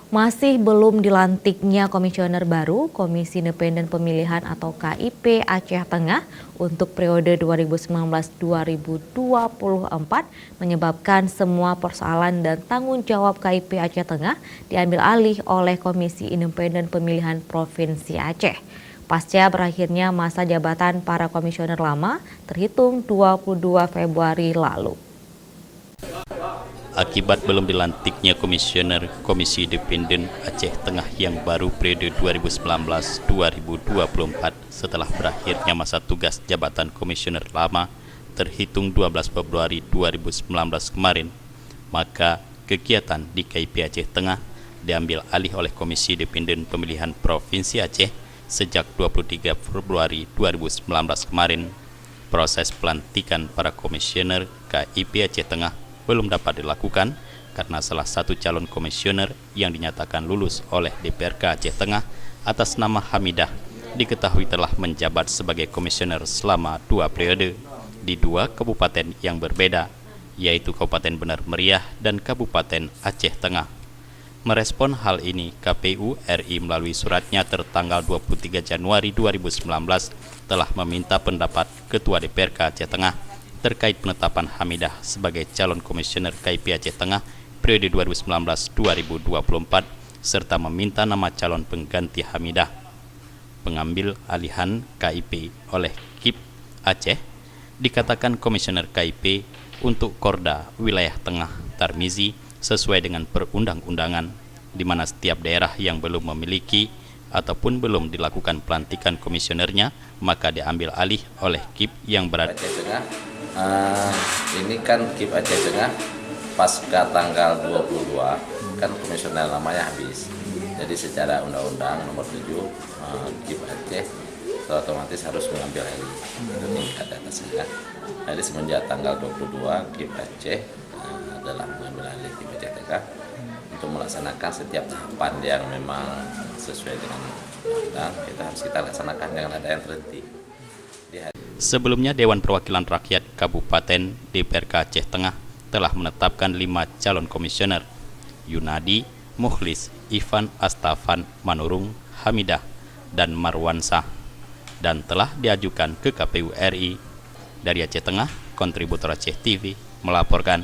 Masih belum dilantiknya komisioner baru Komisi Independen Pemilihan atau KIP Aceh Tengah untuk periode 2019-2024 menyebabkan semua persoalan dan tanggung jawab KIP Aceh Tengah diambil alih oleh Komisi Independen Pemilihan Provinsi Aceh. Pasca berakhirnya masa jabatan para komisioner lama terhitung 22 Februari lalu. Akibat belum dilantiknya komisioner Komisi Independen Aceh Tengah yang baru periode 2019-2024 setelah berakhirnya masa tugas jabatan komisioner lama terhitung 12 Februari 2019 kemarin, maka kegiatan di KIP Aceh Tengah diambil alih oleh Komisi Independen Pemilihan Provinsi Aceh sejak 23 Februari 2019 kemarin. Proses pelantikan para komisioner KIP Aceh Tengah belum dapat dilakukan karena salah satu calon komisioner yang dinyatakan lulus oleh DPRK Aceh Tengah atas nama Hamidah diketahui telah menjabat sebagai komisioner selama 2 periode di 2 kabupaten yang berbeda, yaitu Kabupaten Benar Meriah dan Kabupaten Aceh Tengah. Merespon hal ini, KPU RI melalui suratnya tertanggal 23 Januari 2019 telah meminta pendapat Ketua DPRK Aceh Tengah terkait penetapan Hamidah sebagai calon komisioner KIP Aceh Tengah periode 2019-2024 serta meminta nama calon pengganti Hamidah. Pengambil alihan KIP oleh KIP Aceh dikatakan komisioner KIP untuk Korda Wilayah Tengah Tarmizi sesuai dengan perundang-undangan, di mana setiap daerah yang belum memiliki ataupun belum dilakukan pelantikan komisionernya maka diambil alih oleh KIP yang berada Aceh Tengah. Ini kan KIP Aceh Tengah pasca tanggal 22 kan komisioner lamanya habis. Jadi secara undang-undang nomor 7 KIP Aceh otomatis harus mengambil alih tingkat atasnya. Jadi semenjak tanggal 22 KIP Aceh adalah mengambil alih KIP Aceh Tengah untuk melaksanakan setiap tahapan yang memang sesuai dengan undang-undang kita laksanakan dengan ada yang terhenti. Sebelumnya, Dewan Perwakilan Rakyat Kabupaten DPRK Aceh Tengah telah menetapkan 5 calon komisioner, Yunadi, Mukhlis, Ivan Astafan, Manurung, Hamidah, dan Marwansah, dan telah diajukan ke KPU RI. Dari Aceh Tengah, kontributor Aceh TV melaporkan.